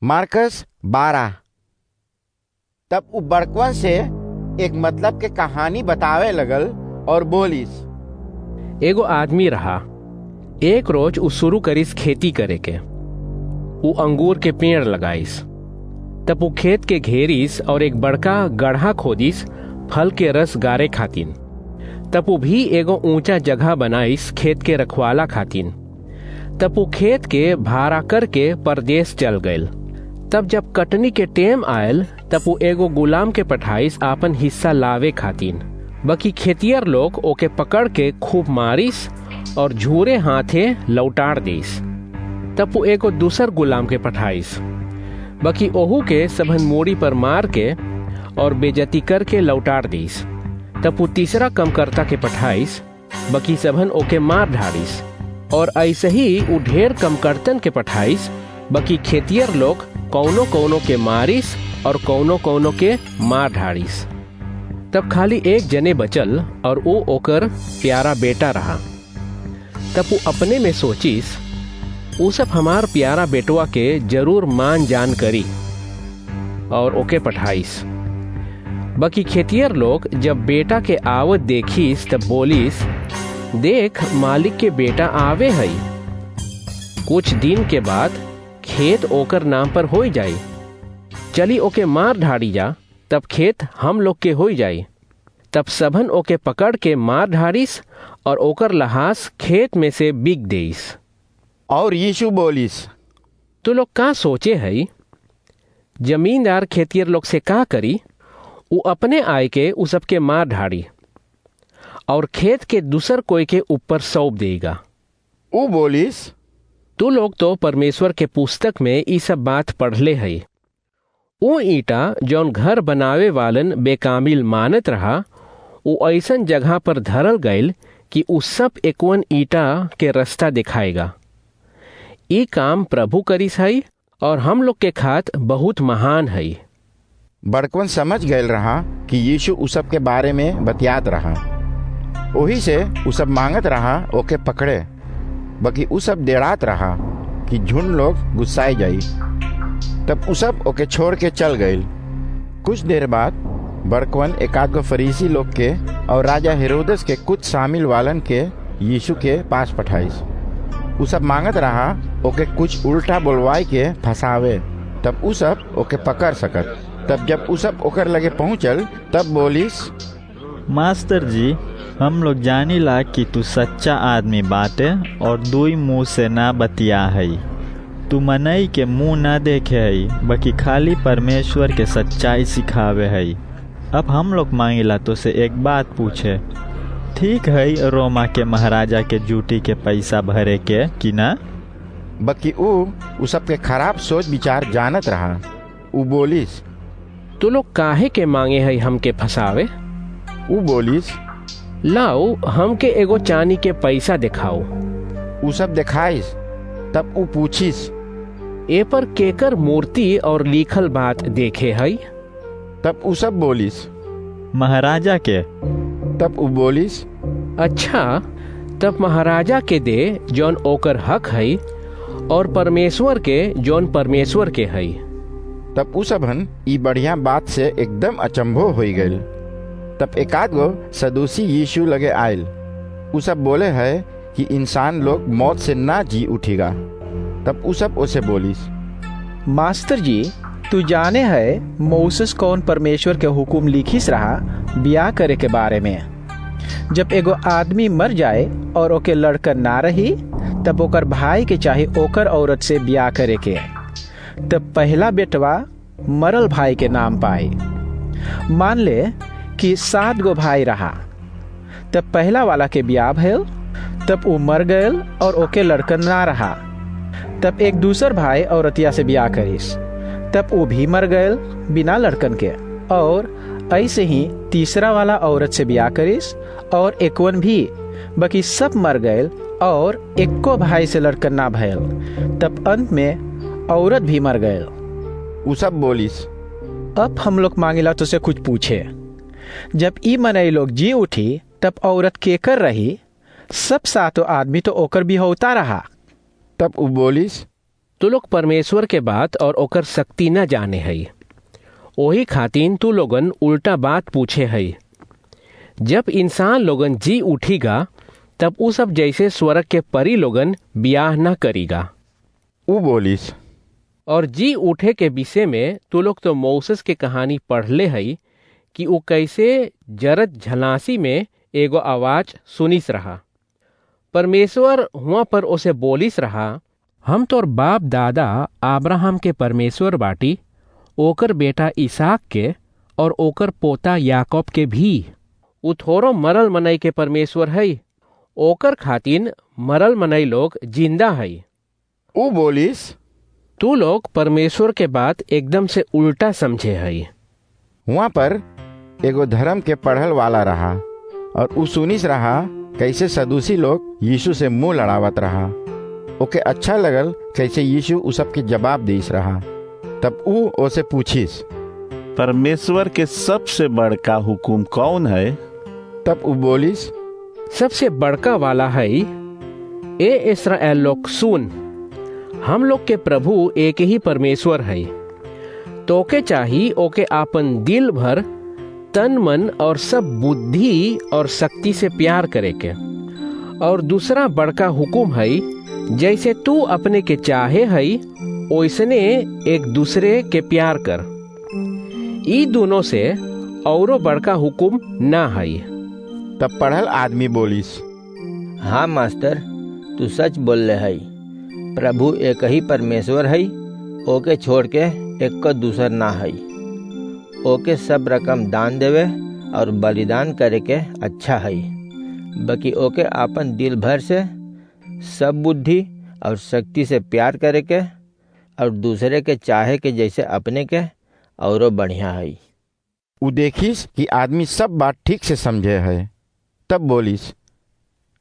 Marcus 12। तब उ बड़कवन से एक मतलब के कहानी बतावे लगल और बोलिस। एगो आदमी रहा, एक रोज उ शुरू करिस खेती करे के। उ अंगूर के पेड़ लगाइस। तब उ खेत के घेरिस और एक बड़का गड्ढा खोदिस फल के रस गारे खातिन। तब उ भी एगो ऊंचा जगह बनाइस खेत के रखवाला खातिन। तब उ खेत के भाड़ा करके परदेश चल गइल। तब जब कटनी के टेम आयल तब उ एगो गुलाम के पठाइस आपन हिस्सा लावे खातिन। बाकी खेतियर लोग ओके पकड़ के खूब मारिस और झूरे हाथे लौटाड़ दिस। तब उ एगो दूसर गुलाम के पठाइस। बाकी ओहू के सबन मोड़ी पर मार के और बेजती करके लौटाड़ दिस। तब उ तीसरा कमकर्ता के पठाइस। बाकी सबन ओके मार ढारिस। और ऐसे ही उ ढेर कमकर्तन के पठाइस। बाकी खेतियर लोग कौनो कौनो के मारिस और कौनो कौनो के मार ढारिस। तब खाली एक जने बचल और वो ओकर प्यारा बेटा रहा। तब वो अपने में सोचिस, उ सब हमार प्यारा बेटवा के जरूर मान जान करी और ओके पठाइस। बाकी खेतियर लोग जब बेटा के आवत देखिस तब बोलिस, देख मालिक के बेटा आवे हई। कुछ दिन के बाद खेत ओकर नाम पर हो जाई। चली ओके मार ढाड़ी जा, तब खेत हम लोग के हो जाई। तब सबन ओके पकड़ के मार ढारिस और ओकर लहास खेत में से बिक देइस। और यीशु बोलिस, तो लोग का सोचे हई? जमींदार खेतियर लोग से का करी? उ अपने आय के उ सबके मार ढाड़ी और खेत के दूसर कोई के ऊपर सौंप देगा। उ बोलिस, तू लोग तो परमेश्वर के पुस्तक में ई सब बात पढ़ले हई। उ ईटा जौन घर बनावे वालन बेकामिल मानत रहा, उ ऐसन जगह पर धरल गईल कि उ सब एकवन ईटा के रास्ता दिखाएगा। ई काम प्रभु करिस हई और हम लोग के खात बहुत महान हई। बड़कवन समझ गयल रहा कि यीशु उ सब के बारे में बतियात रहा। ओही से उ सब मांगत रहा ओके पकड़े। बाकी उ सब डेरात रहा कि झुंड लोग गुस्साए जाई। तब उ सब ओके छोड़ के चल गईल। कुछ देर बाद बड़कवन एकाध गो फरीसी लोग के और राजा हेरोदेस के कुछ शामिल वालन के यीशु के पास पठाइस। उ सब मांगत रहा ओके कुछ उल्टा बोलवाई के फंसावे, तब उ सब ओके पकड़ सकत। तब जब उ सब ओकर लगे पहुंचल तब बोलिस, मास्टर जी, हम लोग जानिला कि तू सच्चा आदमी बाटे और दुई मुंह से ना बतिया हई। तू मनई के मुंह ना देखे हई, बाकी खाली परमेश्वर के सच्चाई सिखावे हई। अब हम लोग मांगिला तो से एक बात पूछे, ठीक हई रोमा के महाराजा के ड्यूटी के पैसा भरे के कि ना? बाकी उ सब के खराब सोच विचार जानत रहा। उ बोलिस, तू लोग काहे के मांगे हई हमके फंसावे? उ बोलिस, लाओ हमके एगो चांदी के पैसा दिखाओ। उ सब दिखाइस। तब उ पूछिस, ए पर केकर मूर्ति और लिखल बात देखे हई? तब उ सब बोलिस, महाराजा के। तब उ बोलिस, अच्छा, तब महाराजा के दे जौन ओकर हक हई और परमेश्वर के जौन परमेश्वर के हई। तब उ सबन ई बढ़िया बात से एकदम अचंभो हो गईल। तब एकाध गो सदूसी यीशु लगे आयल। उ सब बोले है कि इंसान लोग मौत से ना जी उठेगा। तब उ सब उसे बोलिस, मास्टर जी, तू जाने है मूसेस कौन परमेश्वर के हुक्म लिखिस रहा ब्याह करे के बारे में। जब एगो आदमी मर जाए और ओके लड़का ना रही तब ओकर भाई के चाहे ओकर औरत से ब्याह करे के। तब पहला बेटवा मरल भाई के नाम पाए। मान ले कि 7 गो भाई रहा। तब पहला वाला के ब्याह भइल। तब वो मर गयल और ओके लड़कन ना रहा। तब एक दूसर भाई औरतिया से ब्याह करिस। तब वो भी मर गयल बिना लड़कन के। और ऐसे ही तीसरा वाला औरत से ब्याह करिस और एकवन भी। बाकी सब मर गयल और एको भाई से लड़कन ना भयल। तब अंत में औरत भी मर गयल। उ सब बोलिस, अब हम लोग मांगिला तो से कुछ पूछे। जब ई मनई लोग जी उठी तब औरत केकर रही? सब 7 आदमी तो ओकर भी होता रहा। तब उ बोलिस, तू लोग परमेश्वर के बात और ओकर शक्ति न जाने हई। ओही खातिन तू लोगन उल्टा बात पूछे हई। जब इंसान लोगन जी उठीगा तब उ सब जैसे स्वर्ग के परी लोगन ब्याह न करीगा। ऊ बोलिस, और जी उठे के विषय में तू लोग तो मौसेस के कहानी पढ़ले हई कि उ कैसे जरत झलासी में एगो आवाज सुनिस रहा। परमेश्वर हुआ पर उसे बोलिस रहा, हम तोर बाप दादा अब्राहम के परमेश्वर बाटी, ओकर बेटा इसहाक के और ओकर पोता याकूब के भी। उ थोरो मरल मनई के परमेश्वर हई, ओकर खातिन मरल मनई लोग जिंदा हई। ऊ बोलिस, तू लोग परमेश्वर के बात एकदम से उल्टा समझे हई। वहाँ पर एगो धर्म के पढ़ल वाला रहा और ऊ सुनिस रहा कैसे सदूसी लोग यीशु से मुंह लड़ावत रहा। ओके अच्छा लगल कैसे यीशु उ सबके जवाब दीस रहा। तब ऊ ओसे पूछिस, परमेश्वर के सबसे बड़का हुकुम कौन है? तब ऊ बोलिस, सबसे बड़का वाला है, ए इस्राएल लोग सुन, हम लोग के प्रभु एक ही परमेश्वर है। तोके चाही ओके आपन दिल भर, तन मन और सब बुद्धि और शक्ति से प्यार करे के। और दूसरा बड़का हुकुम है, जैसे तू अपने के चाहे है ओइसने एक दूसरे के प्यार कर। ई दोनों से औरो बड़का हुकुम ना है। तब पढ़ल आदमी बोलिस, हाँ मास्टर, तू सच बोल रहे है। प्रभु एक ही परमेश्वर है, ओके छोड़ के एक को दूसर ना है। ओके सब रकम दान देवे और बलिदान करे के अच्छा है, बाकी ओके आपन दिल भर से, सब बुद्धि और शक्ति से प्यार करे के और दूसरे के चाहे के जैसे अपने के औरो बढ़िया है। ऊ देखिस कि आदमी सब बात ठीक से समझे है। तब बोलिस,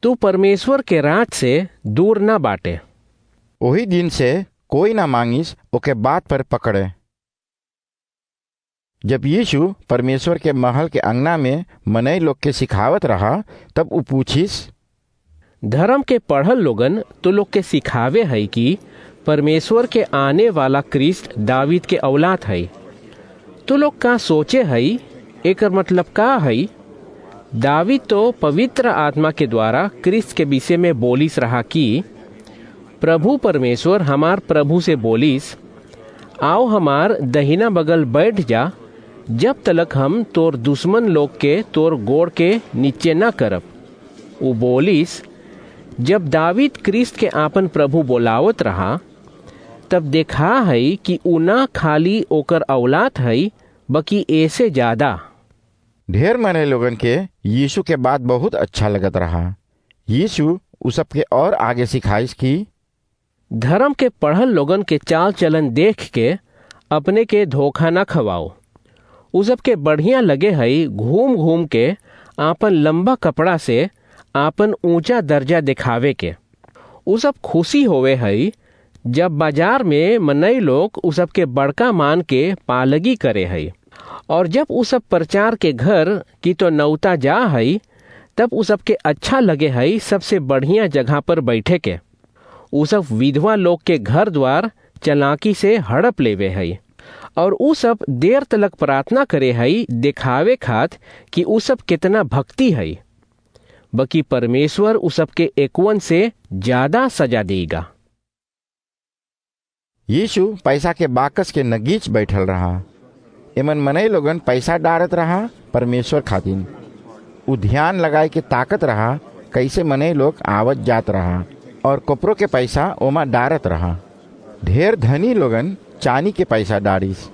तू परमेश्वर के राज से दूर ना बाटे। वही दिन से कोई ना मांगिस ओके बात पर पकड़े। जब यीशु परमेश्वर के महल के अंगना में मनई लोग के सिखावत रहा, तब ऊ पूछिस, धर्म के पढ़ल लोगन तो लोग के सिखावे है कि परमेश्वर के आने वाला क्रिस्ट दावीद के औलाद है। तो लोग का सोचे है, एकर मतलब का है? दावीद तो पवित्र आत्मा के द्वारा क्रिस्त के विषय में बोलिस रहा कि प्रभु परमेश्वर हमार प्रभु से बोलिस, आओ हमार दहिना बगल बैठ जा, जब तलक हम तोर दुश्मन लोग के तोर गोड़ के नीचे न करब। वो बोलिस, जब दावीद क्रिस्त के आपन प्रभु बोलावत रहा, तब देखा है कि उ ना खाली ओकर औलाद है, बल्कि ऐसे ज्यादा। ढेर मने लोगन के यीशु के बात बहुत अच्छा लगत रहा। यीशु उ सबके और आगे सिखाइस कि धर्म के पढ़ल लोगन के चाल चलन देख के अपने के धोखा न खवाओ। उ सबके बढ़िया लगे है घूम घूम के आपन लंबा कपड़ा से आपन ऊंचा दर्जा दिखावे के। उ सब खुशी होवे है जब बाजार में मनई लोग उ सबके बड़का मान के पालगी करे है। और जब उ सब प्रचार के घर की तो नौता जा है, तब उ सबके अच्छा लगे है सबसे बढ़िया जगह पर बैठे के। उ सब विधवा लोग के घर द्वार चलाकी से हड़प लेवे है और उ सब देर तलक प्रार्थना करे है दिखावे खात कि उ सब कितना भक्ति है, बल्कि परमेश्वर उ सब के एकवन से ज्यादा सजा देगा। यीशु पैसा के बाकस के नगीच बैठल रहा। एमन मनई लोगन पैसा डारत रहा परमेश्वर खातिन। उ ध्यान लगाए के ताकत रहा कैसे मनई लोग आवत जात रहा और कपड़ों के पैसा ओमा डारत रहा। ढेर धनी लोगन चानी के पैसा डारिस।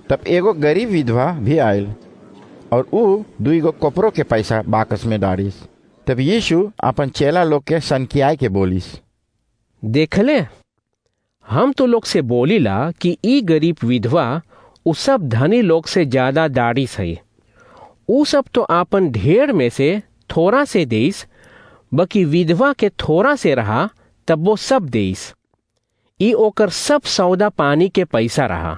तब एगो गरीब विधवा भी आयल और ऊ दुईगो कपड़ों के पैसा बाकस में डारिस। तब यीशु अपन चेला लोग के सनकियाए के बोलिस, देखले, हम तो लोग से बोलीला कि ई गरीब विधवा उ सब धनी लोग से ज्यादा दारिस है। उ सब तो आपन ढेर में से थोड़ा से देइस, बल्कि विधवा के थोड़ा से रहा तब वो सब देइस। ई ओकर सब सौदा पानी के पैसा रहा।